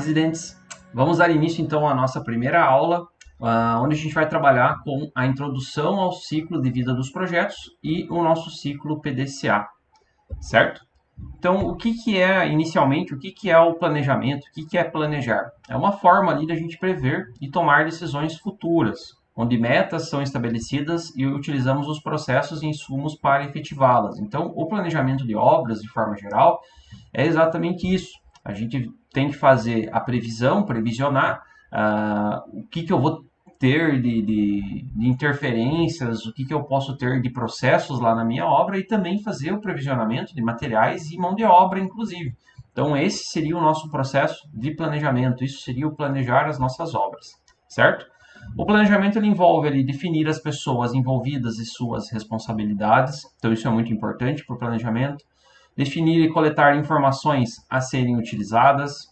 residentes! Vamos dar início então à nossa primeira aula, onde a gente vai trabalhar com a introdução ao ciclo de vida dos projetos e o nosso ciclo PDCA, certo? Então, o que é, inicialmente, o que é o planejamento? O que é planejar? É uma forma ali da gente prever e tomar decisões futuras, onde metas são estabelecidas e utilizamos os processos e insumos para efetivá-las. Então, o planejamento de obras, de forma geral, é exatamente isso. A gente tem que fazer a previsão, previsionar o que eu vou ter de interferências, o que eu posso ter de processos lá na minha obra e também fazer o previsionamento de materiais e mão de obra, inclusive. Então, esse seria o nosso processo de planejamento, isso seria o planejar as nossas obras, certo? O planejamento ele envolve ali, definir as pessoas envolvidas e suas responsabilidades, então isso é muito importante para o planejamento. Definir e coletar informações a serem utilizadas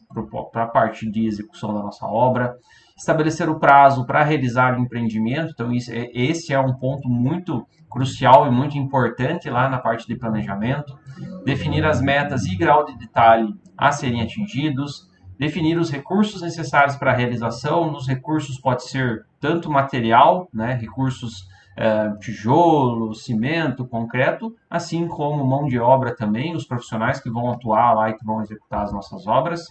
para a parte de execução da nossa obra. Estabelecer o prazo para realizar o empreendimento. Então, esse é um ponto muito crucial e muito importante lá na parte de planejamento. Definir as metas e grau de detalhe a serem atingidos. Definir os recursos necessários para a realização. Nos recursos pode ser tanto material, né, recursos tijolo, cimento, concreto, assim como mão de obra também, os profissionais que vão atuar lá e que vão executar as nossas obras.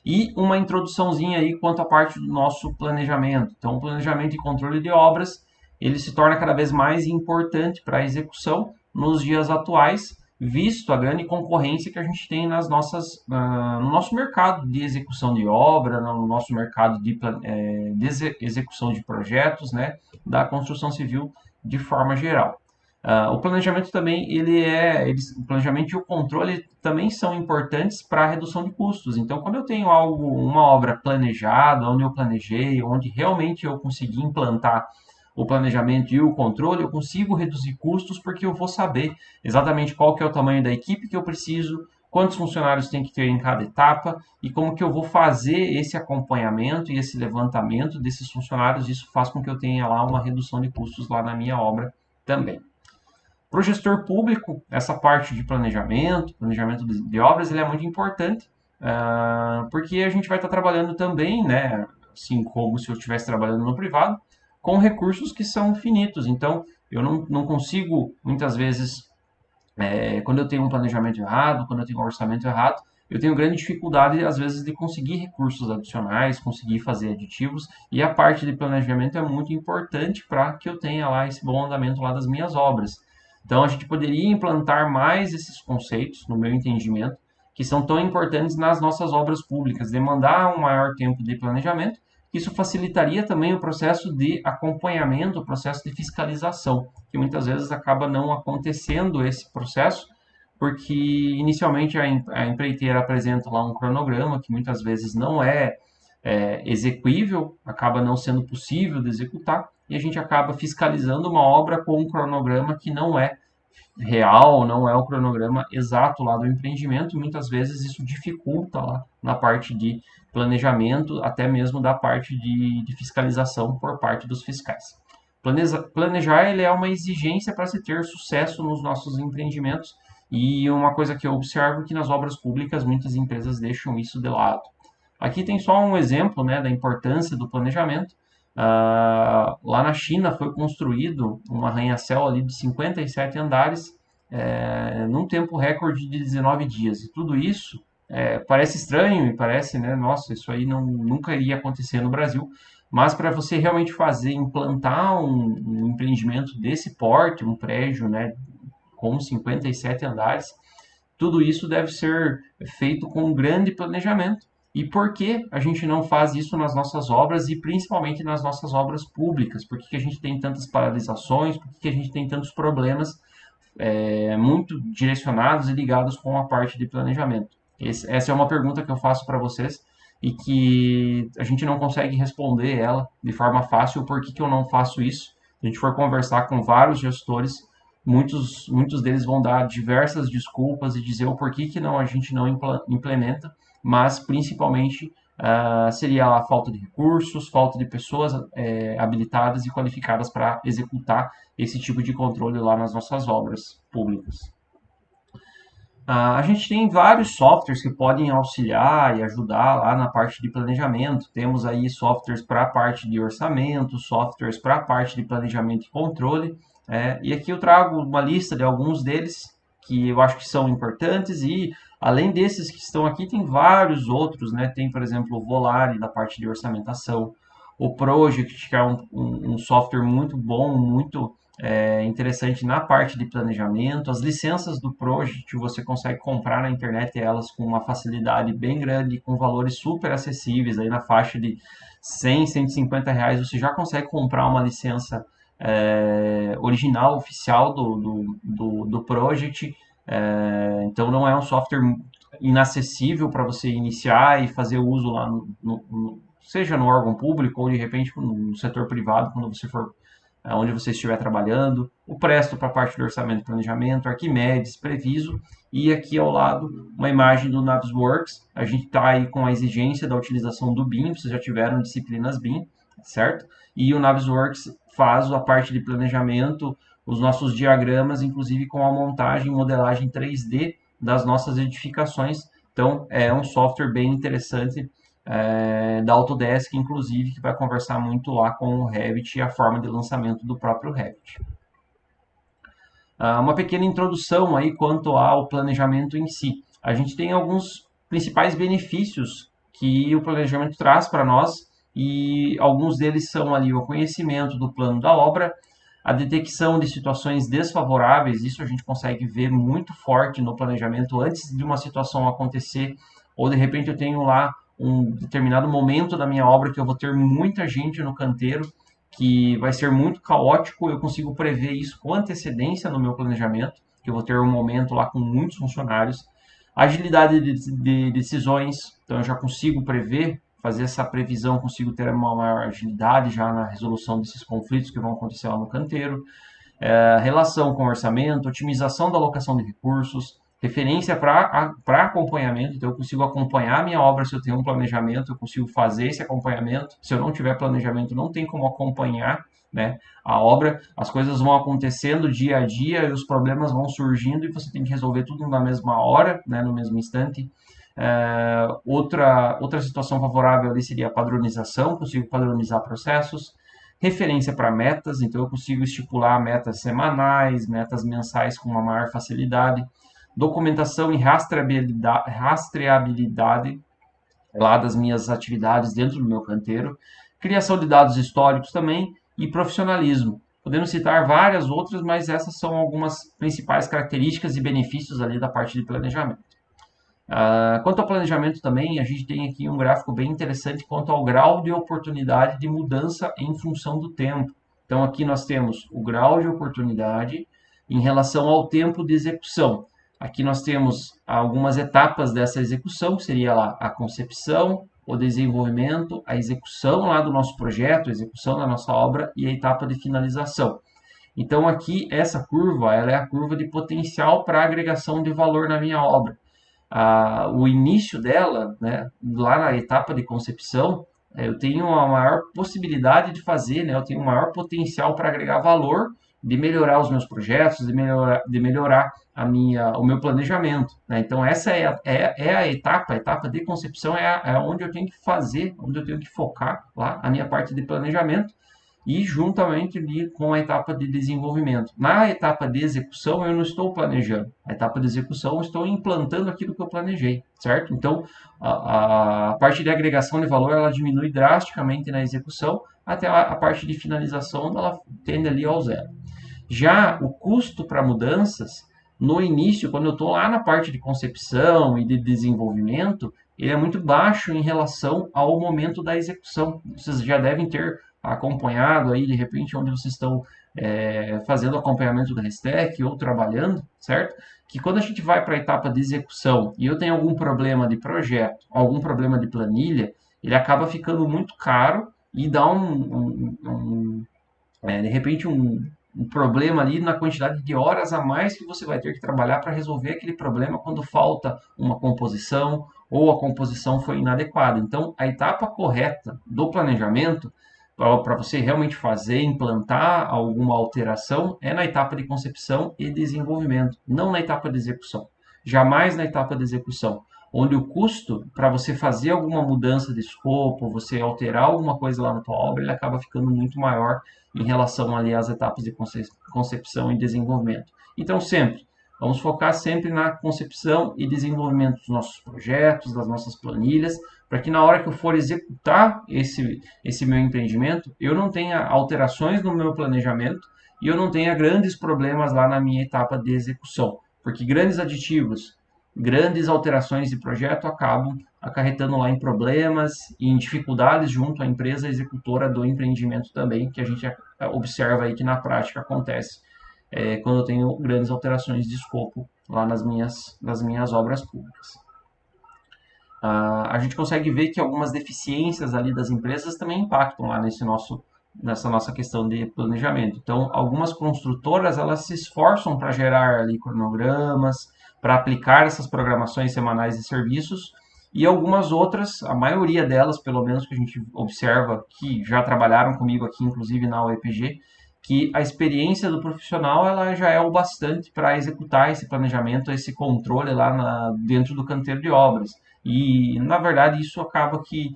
E uma introduçãozinha aí quanto à parte do nosso planejamento. Então, o planejamento e controle de obras, ele se torna cada vez mais importante para a execução nos dias atuais, visto a grande concorrência que a gente tem no nosso mercado de execução de obra, no nosso mercado de execução de projetos, né, da construção civil de forma geral. O planejamento também, o planejamento e o controle também são importantes para a redução de custos. Então, quando eu tenho uma obra planejada, onde eu planejei, onde realmente eu consegui implantar o planejamento e o controle, eu consigo reduzir custos porque eu vou saber exatamente qual que é o tamanho da equipe que eu preciso, quantos funcionários tem que ter em cada etapa e como que eu vou fazer esse acompanhamento e esse levantamento desses funcionários. Isso faz com que eu tenha lá uma redução de custos lá na minha obra também. Para o gestor público, essa parte de planejamento de obras, ele é muito importante, porque a gente vai estar trabalhando também, né, assim como se eu estivesse trabalhando no privado, com recursos que são finitos. Então, eu não consigo, muitas vezes, quando eu tenho um planejamento errado, quando eu tenho um orçamento errado, eu tenho grande dificuldade, às vezes, de conseguir recursos adicionais, conseguir fazer aditivos, e a parte de planejamento é muito importante para que eu tenha lá esse bom andamento lá das minhas obras. Então, a gente poderia implantar mais esses conceitos, no meu entendimento, que são tão importantes nas nossas obras públicas, demandar um maior tempo de planejamento. Isso facilitaria também o processo de acompanhamento, o processo de fiscalização, que muitas vezes acaba não acontecendo esse processo, porque inicialmente a empreiteira apresenta lá um cronograma que muitas vezes não é execuível, acaba não sendo possível de executar, e a gente acaba fiscalizando uma obra com um cronograma que não é real, não é o cronograma exato lá do empreendimento, e muitas vezes isso dificulta lá na parte de planejamento, até mesmo da parte de fiscalização por parte dos fiscais. Planejar ele é uma exigência para se ter sucesso nos nossos empreendimentos, e uma coisa que eu observo é que nas obras públicas muitas empresas deixam isso de lado. Aqui tem só um exemplo, né, da importância do planejamento. Lá na China foi construído um arranha-céu ali de 57 andares num tempo recorde de 19 dias. E tudo isso parece estranho e parece, né, nossa, isso aí nunca iria acontecer no Brasil. Mas para você realmente implantar um empreendimento desse porte, um prédio, né, com 57 andares, tudo isso deve ser feito com um grande planejamento. E por que a gente não faz isso nas nossas obras e principalmente nas nossas obras públicas? Por que a gente tem tantas paralisações? Por que a gente tem tantos problemas muito direcionados e ligados com a parte de planejamento? Essa é uma pergunta que eu faço para vocês e que a gente não consegue responder ela de forma fácil. Por que eu não faço isso? Se a gente for conversar com vários gestores, muitos deles vão dar diversas desculpas e dizer o porquê que a gente não implementa, mas principalmente seria a falta de recursos, falta de pessoas habilitadas e qualificadas para executar esse tipo de controle lá nas nossas obras públicas. A gente tem vários softwares que podem auxiliar e ajudar lá na parte de planejamento. Temos aí softwares para a parte de orçamento, softwares para a parte de planejamento e controle. E aqui eu trago uma lista de alguns deles que eu acho que são importantes e além desses que estão aqui, tem vários outros, né? Tem, por exemplo, o Volare da parte de orçamentação, o Project, que é um software muito bom, muito interessante na parte de planejamento. As licenças do Project você consegue comprar na internet elas com uma facilidade bem grande, com valores super acessíveis, aí na faixa de 100, 150 reais você já consegue comprar uma licença original, oficial do Project. Então não é um software inacessível para você iniciar e fazer uso lá seja no órgão público ou de repente no setor privado, quando você for onde você estiver trabalhando, o Presto para a parte do orçamento e planejamento, Arquimedes, Previso, e aqui ao lado uma imagem do Navisworks. A gente está aí com a exigência da utilização do BIM, vocês já tiveram disciplinas BIM, certo? E o Navisworks faz a parte de planejamento, os nossos diagramas, inclusive com a montagem e modelagem 3D das nossas edificações. Então, é um software bem interessante da Autodesk, inclusive, que vai conversar muito lá com o Revit e a forma de lançamento do próprio Revit. Uma pequena introdução aí quanto ao planejamento em si. A gente tem alguns principais benefícios que o planejamento traz para nós e alguns deles são ali o conhecimento do plano da obra, a detecção de situações desfavoráveis, isso a gente consegue ver muito forte no planejamento antes de uma situação acontecer, ou de repente eu tenho lá um determinado momento da minha obra que eu vou ter muita gente no canteiro, que vai ser muito caótico, eu consigo prever isso com antecedência no meu planejamento, que eu vou ter um momento lá com muitos funcionários. Agilidade de decisões, então eu já consigo prever, fazer essa previsão, consigo ter uma maior agilidade já na resolução desses conflitos que vão acontecer lá no canteiro. Relação com orçamento, otimização da alocação de recursos, referência para acompanhamento, então eu consigo acompanhar a minha obra se eu tenho um planejamento, eu consigo fazer esse acompanhamento. Se eu não tiver planejamento, não tem como acompanhar, né, a obra. As coisas vão acontecendo dia a dia e os problemas vão surgindo e você tem que resolver tudo na mesma hora, né, no mesmo instante. Outra situação favorável ali seria a padronização, consigo padronizar processos. Referência para metas, então eu consigo estipular metas semanais, metas mensais com uma maior facilidade. Documentação e rastreabilidade lá das minhas atividades dentro do meu canteiro. Criação de dados históricos também e profissionalismo. Podemos citar várias outras, mas essas são algumas principais características e benefícios ali da parte de planejamento. Quanto ao planejamento também, a gente tem aqui um gráfico bem interessante quanto ao grau de oportunidade de mudança em função do tempo. Então aqui nós temos o grau de oportunidade em relação ao tempo de execução. Aqui nós temos algumas etapas dessa execução, que seria lá a concepção, o desenvolvimento, a execução lá do nosso projeto, a execução da nossa obra e a etapa de finalização. Então aqui essa curva, ela é a curva de potencial para agregação de valor na minha obra. O início dela, né, lá na etapa de concepção, eu tenho uma maior possibilidade de fazer, né, eu tenho um maior potencial para agregar valor, de melhorar os meus projetos, de melhorar o meu planejamento. Né? Então, essa é a etapa de concepção é onde eu tenho que fazer, onde eu tenho que focar lá a minha parte de planejamento e juntamente ali com a etapa de desenvolvimento. Na etapa de execução, eu não estou planejando. A etapa de execução, eu estou implantando aquilo que eu planejei, certo? Então, a parte de agregação de valor, ela diminui drasticamente na execução, até a parte de finalização, ela tende ali ao zero. Já o custo para mudanças, no início, quando eu estou lá na parte de concepção e de desenvolvimento, ele é muito baixo em relação ao momento da execução. Vocês já devem ter acompanhado aí, de repente, onde vocês estão fazendo acompanhamento da Restec ou trabalhando, certo? Que quando a gente vai para a etapa de execução e eu tenho algum problema de projeto, algum problema de planilha, ele acaba ficando muito caro e dá de repente um problema ali na quantidade de horas a mais que você vai ter que trabalhar para resolver aquele problema quando falta uma composição ou a composição foi inadequada. Então, a etapa correta do planejamento para você realmente fazer, implantar alguma alteração, é na etapa de concepção e desenvolvimento, não na etapa de execução. jamais na etapa de execução, onde o custo para você fazer alguma mudança de escopo, você alterar alguma coisa lá na tua obra, ele acaba ficando muito maior em relação ali às etapas de concepção e desenvolvimento. Então, vamos focar sempre na concepção e desenvolvimento dos nossos projetos, das nossas planilhas, para que na hora que eu for executar esse meu empreendimento, eu não tenha alterações no meu planejamento e eu não tenha grandes problemas lá na minha etapa de execução. Porque grandes aditivos, grandes alterações de projeto acabam acarretando lá em problemas e em dificuldades junto à empresa executora do empreendimento também, que a gente observa aí que na prática acontece quando eu tenho grandes alterações de escopo lá nas minhas obras públicas. A gente consegue ver que algumas deficiências ali das empresas também impactam lá nessa nossa questão de planejamento. Então, algumas construtoras elas se esforçam para gerar ali cronogramas, para aplicar essas programações semanais de serviços, e algumas outras, a maioria delas, pelo menos que a gente observa, que já trabalharam comigo aqui, inclusive na UEPG, que a experiência do profissional ela já é o bastante para executar esse planejamento, esse controle lá dentro do canteiro de obras. E, na verdade, isso acaba que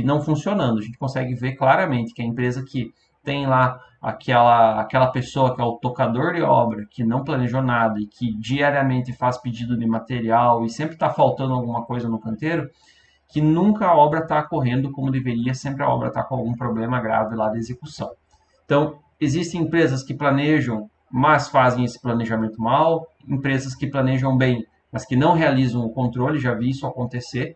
não funcionando. A gente consegue ver claramente que a empresa que tem lá aquela pessoa que é o tocador de obra, que não planejou nada e que diariamente faz pedido de material e sempre está faltando alguma coisa no canteiro, que nunca a obra está correndo como deveria, sempre a obra está com algum problema grave lá de execução. Então, existem empresas que planejam, mas fazem esse planejamento mal, empresas que planejam bem, mas que não realizam o controle, já vi isso acontecer,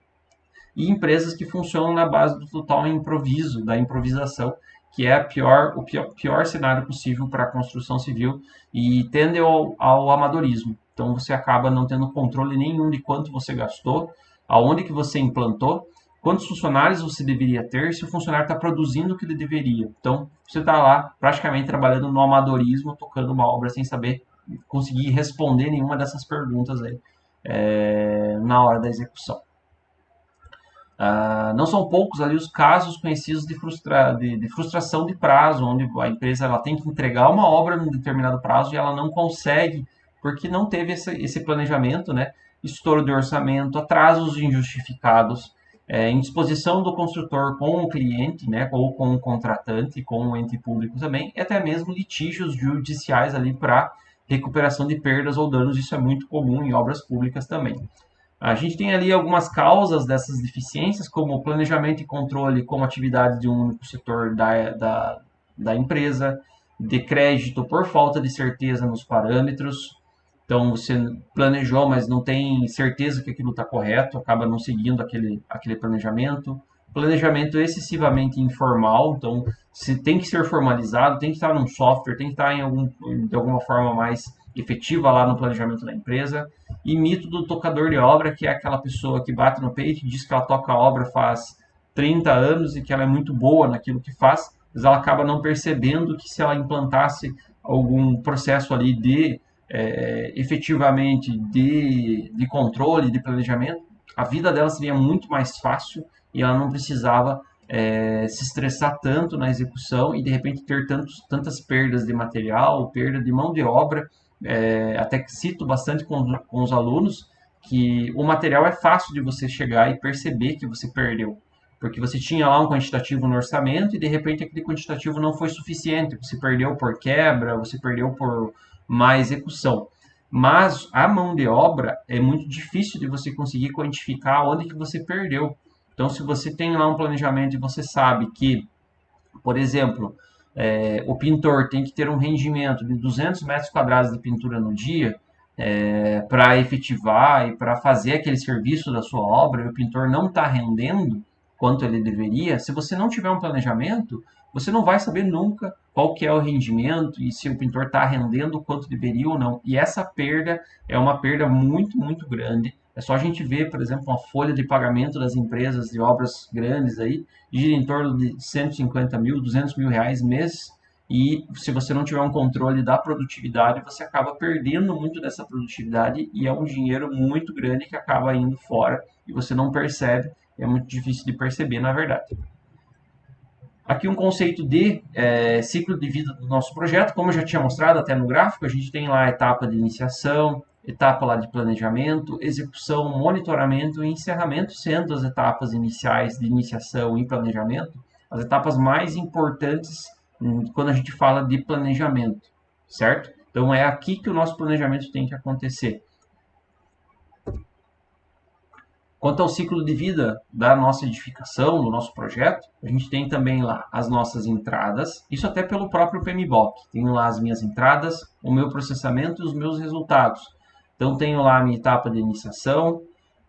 e empresas que funcionam na base do total improviso, da improvisação, que é o pior cenário possível para a construção civil e tende ao amadorismo. Então você acaba não tendo controle nenhum de quanto você gastou, aonde que você implantou, quantos funcionários você deveria ter, se o funcionário está produzindo o que ele deveria. Então você está lá praticamente trabalhando no amadorismo, tocando uma obra sem saber conseguir responder nenhuma dessas perguntas aí na hora da execução. Não são poucos ali os casos conhecidos de frustração de prazo, onde a empresa ela tem que entregar uma obra num determinado prazo e ela não consegue, porque não teve esse planejamento, né? Estouro de orçamento, atrasos injustificados, indisposição do construtor com o cliente, né? Ou com o contratante, com o ente público também, e até mesmo litígios judiciais ali para recuperação de perdas ou danos. Isso é muito comum em obras públicas também. A gente tem ali algumas causas dessas deficiências, como planejamento e controle como atividade de um único setor da empresa, de crédito por falta de certeza nos parâmetros. Então, você planejou, mas não tem certeza que aquilo está correto, acaba não seguindo aquele planejamento. Planejamento excessivamente informal, então, se tem que ser formalizado, tem que estar num software, tem que estar de alguma forma mais efetiva lá no planejamento da empresa. E mito do tocador de obra, que é aquela pessoa que bate no peito e diz que ela toca a obra faz 30 anos e que ela é muito boa naquilo que faz, mas ela acaba não percebendo que se ela implantasse algum processo ali efetivamente de controle, de planejamento, a vida dela seria muito mais fácil e ela não precisava se estressar tanto na execução e de repente ter tantas perdas de material, perda de mão de obra. Até que cito bastante com os alunos que o material é fácil de você chegar e perceber que você perdeu, porque você tinha lá um quantitativo no orçamento e de repente aquele quantitativo não foi suficiente, você perdeu por quebra, você perdeu por má execução. Mas a mão de obra é muito difícil de você conseguir quantificar onde que você perdeu. Então, se você tem lá um planejamento e você sabe que, por exemplo, o pintor tem que ter um rendimento de 200 metros quadrados de pintura no dia para efetivar e para fazer aquele serviço da sua obra, e o pintor não está rendendo quanto ele deveria, se você não tiver um planejamento, você não vai saber nunca qual que é o rendimento e se o pintor está rendendo quanto deveria ou não. E essa perda é uma perda muito, muito grande. É só a gente ver, por exemplo, uma folha de pagamento das empresas de obras grandes aí, gira em torno de 150 mil, 200 mil reais mês, e se você não tiver um controle da produtividade, você acaba perdendo muito dessa produtividade e é um dinheiro muito grande que acaba indo fora e você não percebe, é muito difícil de perceber, na verdade. Aqui um conceito de ciclo de vida do nosso projeto, como eu já tinha mostrado até no gráfico, a gente tem lá a etapa de iniciação, etapa lá de planejamento, execução, monitoramento e encerramento, sendo as etapas iniciais de iniciação e planejamento as etapas mais importantes quando a gente fala de planejamento, certo? Então é aqui que o nosso planejamento tem que acontecer. Quanto ao ciclo de vida da nossa edificação, do nosso projeto, a gente tem também lá as nossas entradas, isso até pelo próprio PMBOK. Tenho lá as minhas entradas, o meu processamento e os meus resultados. Então, tenho lá a minha etapa de iniciação,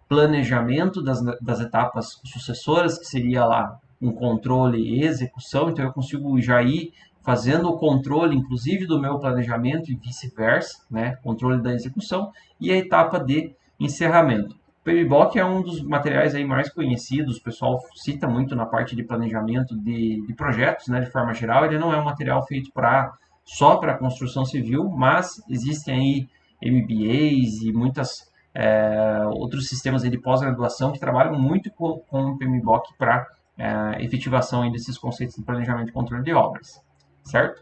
planejamento das etapas sucessoras, que seria lá um controle e execução. Então, eu consigo já ir fazendo o controle, inclusive, do meu planejamento e vice-versa, né? Controle da execução e a etapa de encerramento. O PMBOK é um dos materiais aí mais conhecidos, o pessoal cita muito na parte de planejamento de projetos, né, de forma geral. Ele não é um material feito só para construção civil, mas existem aí MBAs e muitas outros sistemas de pós-graduação que trabalham muito com o PMBOK para efetivação desses conceitos de planejamento e controle de obras, certo?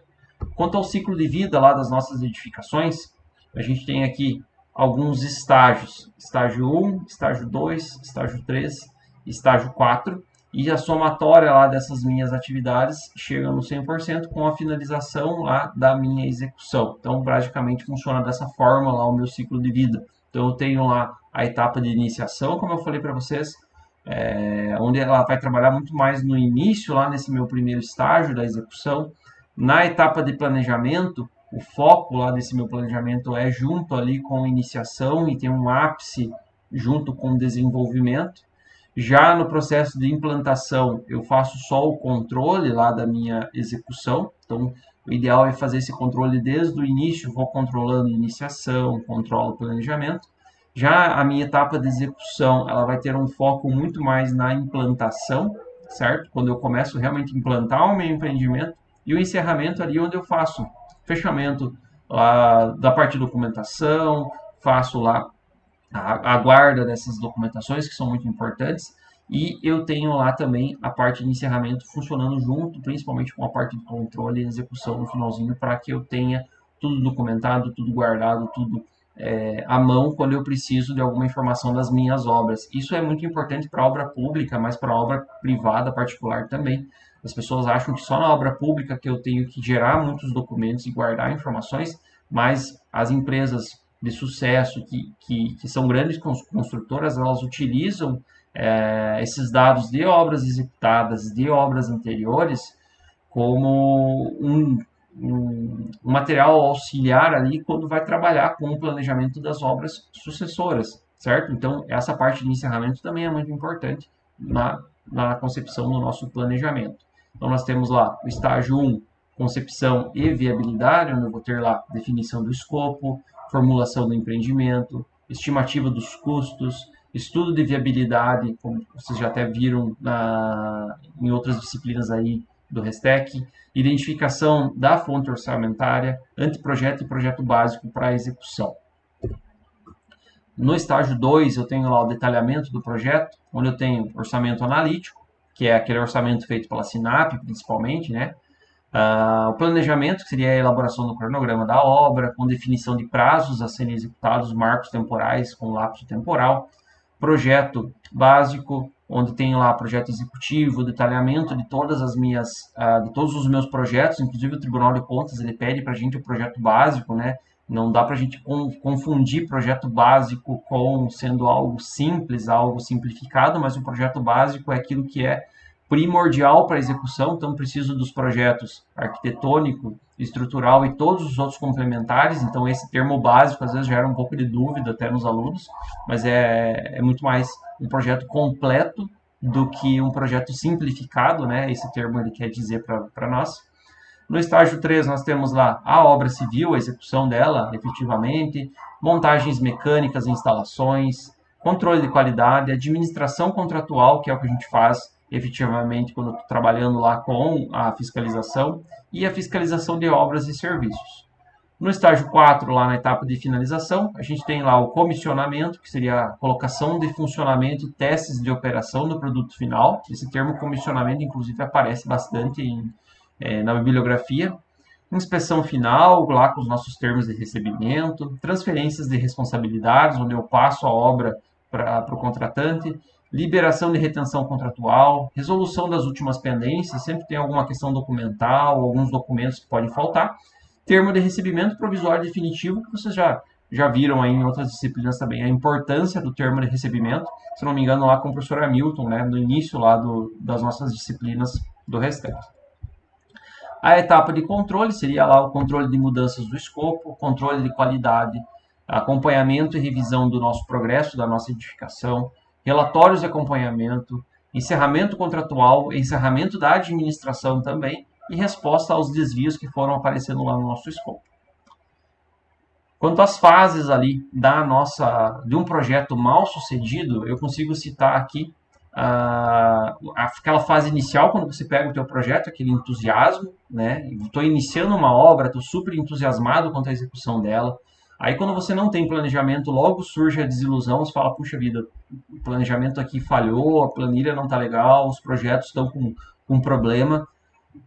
Quanto ao ciclo de vida lá das nossas edificações, a gente tem aqui alguns estágios, estágio 1, estágio 2, estágio 3, estágio 4, e a somatória lá dessas minhas atividades chega no 100% com a finalização lá da minha execução. Então, praticamente funciona dessa forma lá o meu ciclo de vida. Então, eu tenho lá a etapa de iniciação, como eu falei para vocês, onde ela vai trabalhar muito mais no início, lá nesse meu primeiro estágio da execução. Na etapa de planejamento, o foco lá desse meu planejamento é junto ali com a iniciação e tem um ápice junto com o desenvolvimento. Já no processo de implantação, eu faço só o controle lá da minha execução. Então, o ideal é fazer esse controle desde o início, vou controlando iniciação, controlo o planejamento. Já a minha etapa de execução, ela vai ter um foco muito mais na implantação, certo? Quando eu começo realmente a implantar o meu empreendimento, e o encerramento ali onde eu faço fechamento lá da parte de documentação, faço lá a guarda dessas documentações que são muito importantes, e eu tenho lá também a parte de encerramento funcionando junto, principalmente com a parte de controle e execução no finalzinho, para que eu tenha tudo documentado, tudo guardado, tudo à mão quando eu preciso de alguma informação das minhas obras. Isso é muito importante para a obra pública, mas para a obra privada, particular também. As pessoas acham que só na obra pública que eu tenho que gerar muitos documentos e guardar informações, mas as empresas de sucesso, que são grandes construtoras, elas utilizam esses dados de obras executadas, de obras anteriores, como um material auxiliar ali quando vai trabalhar com o planejamento das obras sucessoras, certo? Então, essa parte de encerramento também é muito importante na concepção do nosso planejamento. Então, nós temos lá o estágio 1, concepção e viabilidade, onde eu vou ter lá definição do escopo, formulação do empreendimento, estimativa dos custos, estudo de viabilidade, como vocês já até viram em outras disciplinas aí do Restec, identificação da fonte orçamentária, anteprojeto e projeto básico para execução. No estágio 2, eu tenho lá o detalhamento do projeto, onde eu tenho orçamento analítico, que é aquele orçamento feito pela SINAP, principalmente, né? O planejamento, que seria a elaboração do cronograma da obra, com definição de prazos a serem executados, marcos temporais com lapso temporal. Projeto básico, onde tem lá projeto executivo, detalhamento de todas as minhas, de todos os meus projetos, inclusive o Tribunal de Contas, ele pede para a gente o projeto básico, né? Não dá para a gente confundir projeto básico com sendo algo simples, algo simplificado, mas o projeto básico é aquilo que é primordial para a execução, então preciso dos projetos arquitetônico, estrutural e todos os outros complementares, então esse termo básico às vezes gera um pouco de dúvida até nos alunos, mas é muito mais um projeto completo do que um projeto simplificado, né? Esse termo ele quer dizer para nós. No estágio 3, nós temos lá a obra civil, a execução dela efetivamente, montagens mecânicas e instalações, controle de qualidade, administração contratual, que é o que a gente faz efetivamente quando estou trabalhando lá com a fiscalização, e a fiscalização de obras e serviços. No estágio 4, lá na etapa de finalização, a gente tem lá o comissionamento, que seria a colocação de funcionamento e testes de operação do produto final. Esse termo comissionamento, inclusive, aparece bastante na bibliografia. inspeção final, lá com os nossos termos de recebimento, transferências de responsabilidades, onde eu passo a obra para o contratante, liberação de retenção contratual, resolução das últimas pendências, sempre tem alguma questão documental, alguns documentos que podem faltar, termo de recebimento provisório definitivo, que vocês já viram aí em outras disciplinas também, a importância do termo de recebimento, se não me engano lá com o professor Hamilton, né, no início lá das nossas disciplinas do restante. A etapa de controle seria lá o controle de mudanças do escopo, controle de qualidade, acompanhamento e revisão do nosso progresso, da nossa edificação, relatórios de acompanhamento, encerramento contratual, encerramento da administração também e resposta aos desvios que foram aparecendo lá no nosso escopo. Quanto às fases ali de um projeto mal sucedido, eu consigo citar aqui aquela fase inicial, quando você pega o teu projeto, aquele entusiasmo, né? Estou iniciando uma obra, estou super entusiasmado quanto à execução dela. Aí quando você não tem planejamento, logo surge a desilusão, você fala, puxa vida, o planejamento aqui falhou, a planilha não está legal, os projetos estão com problema.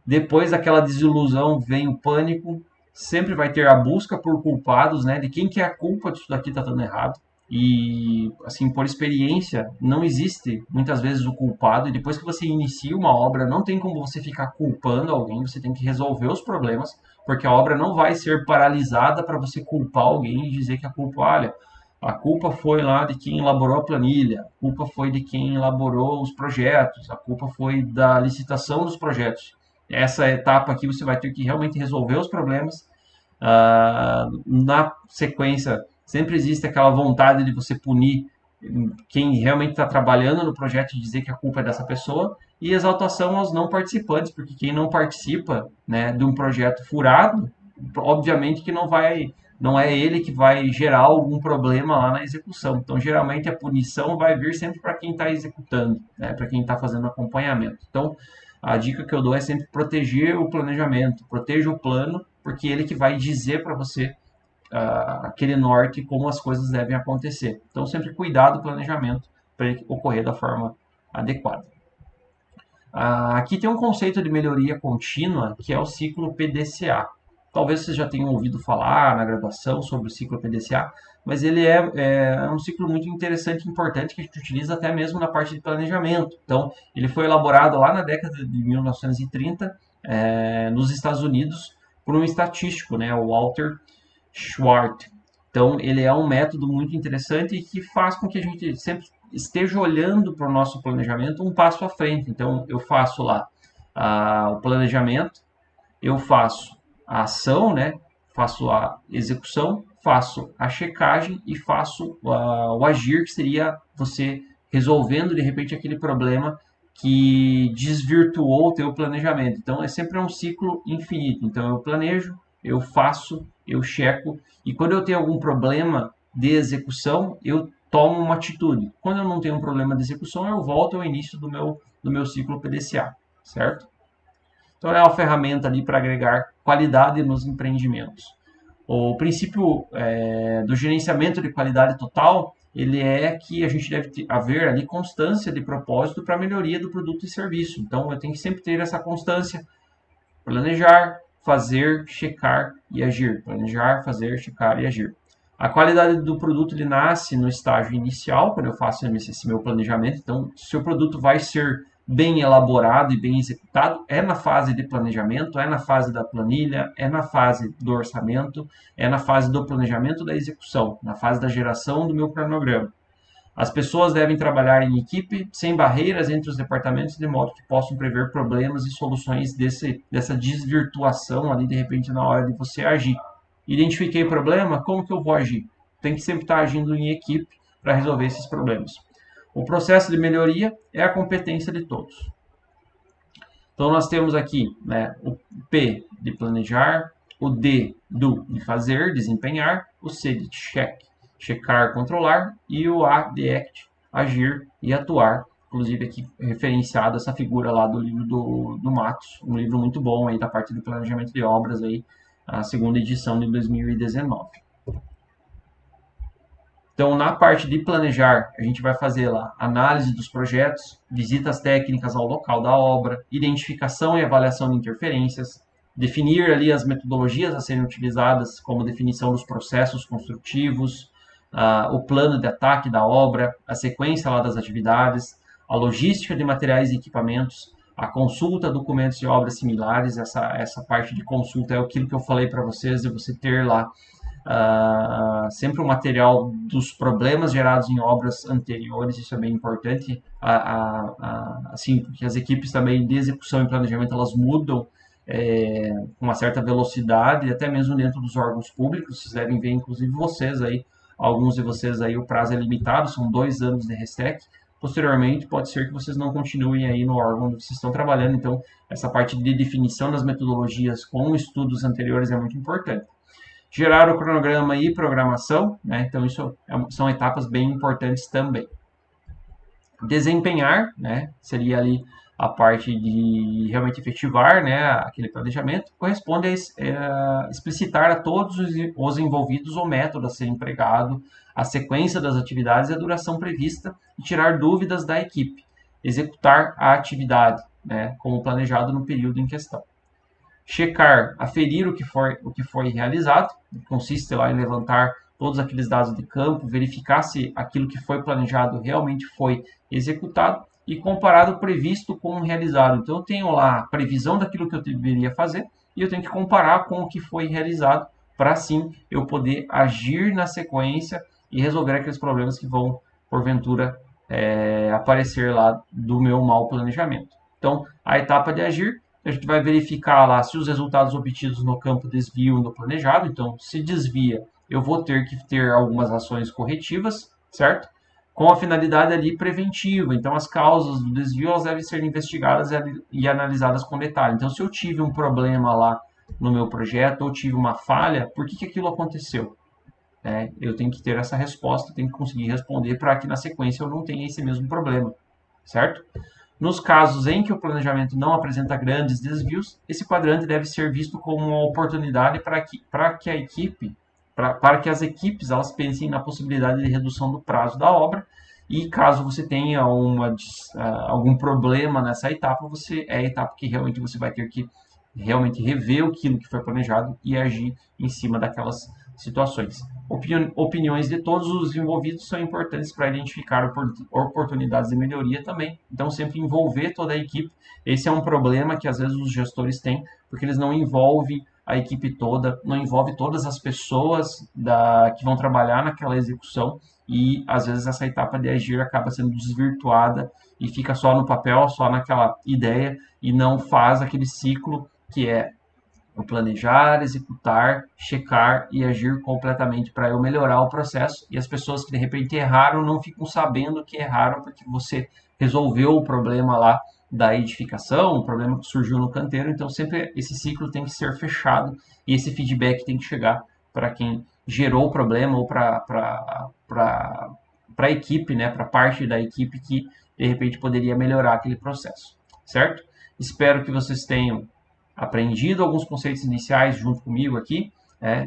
Depois daquela desilusão vem o pânico, sempre vai ter a busca por culpados, né? De quem que é a culpa disso daqui tá dando errado. E, assim, por experiência, não existe muitas vezes o culpado. E depois que você inicia uma obra, não tem como você ficar culpando alguém. Você tem que resolver os problemas, porque a obra não vai ser paralisada para você culpar alguém e dizer que a culpa, olha, a culpa foi lá de quem elaborou a planilha, a culpa foi de quem elaborou os projetos, a culpa foi da licitação dos projetos. Essa etapa aqui você vai ter que realmente resolver os problemas. Na sequência, sempre existe aquela vontade de você punir quem realmente está trabalhando no projeto e dizer que a culpa é dessa pessoa, e exaltação aos não participantes, porque quem não participa, né, de um projeto furado, obviamente que não é ele que vai gerar algum problema lá na execução. Então, geralmente a punição vai vir sempre para quem está executando, né, para quem está fazendo acompanhamento. Então, a dica que eu dou é sempre proteger o planejamento, proteja o plano, porque ele que vai dizer para você aquele norte, como as coisas devem acontecer. Então, sempre cuidar do planejamento para ele ocorrer da forma adequada. Aqui tem um conceito de melhoria contínua, que é o ciclo PDCA. Talvez vocês já tenham ouvido falar na graduação sobre o ciclo PDCA, mas ele é um ciclo muito interessante e importante que a gente utiliza até mesmo na parte de planejamento. Então, ele foi elaborado lá na década de 1930, nos Estados Unidos, por um estatístico, né, o Walter Schwartz. Então, ele é um método muito interessante e que faz com que a gente sempre esteja olhando para o nosso planejamento um passo à frente. Então, eu faço lá o planejamento, eu faço a ação, né? Faço a execução, faço a checagem e faço o agir, que seria você resolvendo de repente aquele problema que desvirtuou o teu planejamento. Então, é sempre um ciclo infinito. Então, eu planejo, eu faço, eu checo, e quando eu tenho algum problema de execução, eu tomo uma atitude. Quando eu não tenho um problema de execução, eu volto ao início do meu ciclo PDCA, certo? Então, é uma ferramenta ali para agregar qualidade nos empreendimentos. O princípio do gerenciamento de qualidade total, ele é que a gente deve haver ali constância de propósito para a melhoria do produto e serviço. Então, eu tenho que sempre ter essa constância, planejar, fazer, checar e agir. Planejar, fazer, checar e agir. A qualidade do produto ele nasce no estágio inicial, quando eu faço esse meu planejamento. Então, se o produto vai ser bem elaborado e bem executado, é na fase de planejamento, é na fase da planilha, é na fase do orçamento, é na fase do planejamento da execução, na fase da geração do meu cronograma. As pessoas devem trabalhar em equipe, sem barreiras entre os departamentos, de modo que possam prever problemas e soluções dessa desvirtuação ali, de repente, na hora de você agir. Identifiquei o problema, como que eu vou agir? Tem que sempre estar agindo em equipe para resolver esses problemas. O processo de melhoria é a competência de todos. Então, nós temos aqui, né, o P de planejar, o D de fazer, desempenhar, o C de check, checar, controlar, e o A de act, agir e atuar. Inclusive aqui referenciado essa figura lá do livro do Matos, um livro muito bom aí da parte do planejamento de obras, aí, a segunda edição de 2019. Então, na parte de planejar, a gente vai fazer lá análise dos projetos, visitas técnicas ao local da obra, identificação e avaliação de interferências, definir ali as metodologias a serem utilizadas, como definição dos processos construtivos, o plano de ataque da obra, a sequência lá das atividades, a logística de materiais e equipamentos, a consulta, documentos de obras similares. Essa parte de consulta é aquilo que eu falei para vocês, de você ter lá sempre o material dos problemas gerados em obras anteriores. Isso é bem importante, assim, porque as equipes também de execução e planejamento, elas mudam com uma certa velocidade, até mesmo dentro dos órgãos públicos. Vocês devem ver, inclusive vocês aí, alguns de vocês aí, o prazo é limitado, são 2 anos de RESTEC. Posteriormente, pode ser que vocês não continuem aí no órgão onde vocês estão trabalhando. Então, essa parte de definição das metodologias com estudos anteriores é muito importante. Gerar o cronograma e programação, né? Então, isso são etapas bem importantes também. Desempenhar, né? Seria ali a parte de realmente efetivar, né, aquele planejamento. Corresponde a explicitar a todos os envolvidos o método a ser empregado, a sequência das atividades e a duração prevista, e tirar dúvidas da equipe. Executar a atividade, né, como planejado no período em questão. Checar, aferir o que foi realizado, consiste lá em levantar todos aqueles dados de campo, verificar se aquilo que foi planejado realmente foi executado e comparar o previsto com o realizado. Então, eu tenho lá a previsão daquilo que eu deveria fazer e eu tenho que comparar com o que foi realizado para, assim, eu poder agir na sequência e resolver aqueles problemas que vão, porventura, aparecer lá do meu mau planejamento. Então, a etapa de agir, a gente vai verificar lá se os resultados obtidos no campo desviam do planejado. Então, se desvia, eu vou ter que ter algumas ações corretivas, certo? Com a finalidade ali preventiva. Então, as causas do desvio, elas devem ser investigadas e analisadas com detalhe. Então, se eu tive um problema lá no meu projeto, ou tive uma falha, por que aquilo aconteceu? Eu tenho que ter essa resposta, tenho que conseguir responder para que na sequência eu não tenha esse mesmo problema, certo? Nos casos em que o planejamento não apresenta grandes desvios, esse quadrante deve ser visto como uma oportunidade para que as equipes elas pensem na possibilidade de redução do prazo da obra, e caso você tenha algum problema nessa etapa, é a etapa que realmente você vai ter que realmente rever aquilo que foi planejado e agir em cima daquelas situações. Opiniões de todos os envolvidos são importantes para identificar oportunidades de melhoria também. Então, sempre envolver toda a equipe. Esse é um problema que às vezes os gestores têm, porque eles não envolvem a equipe toda, não envolve todas as pessoas que vão trabalhar naquela execução, e às vezes essa etapa de agir acaba sendo desvirtuada e fica só no papel, só naquela ideia, e não faz aquele ciclo que é o planejar, executar, checar e agir completamente para eu melhorar o processo. E as pessoas que de repente erraram não ficam sabendo que erraram porque você resolveu o problema lá da edificação, o problema que surgiu no canteiro. Então sempre esse ciclo tem que ser fechado e esse feedback tem que chegar para quem gerou o problema, ou para a equipe, né, para parte da equipe que de repente poderia melhorar aquele processo, certo? Espero que vocês tenham aprendido alguns conceitos iniciais junto comigo aqui.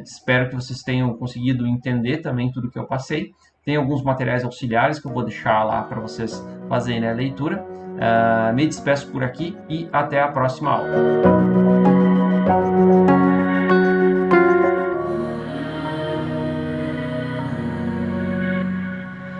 Espero que vocês tenham conseguido entender também tudo que eu passei. Tem alguns materiais auxiliares que eu vou deixar lá para vocês fazerem a leitura. Me despeço por aqui e até a próxima aula.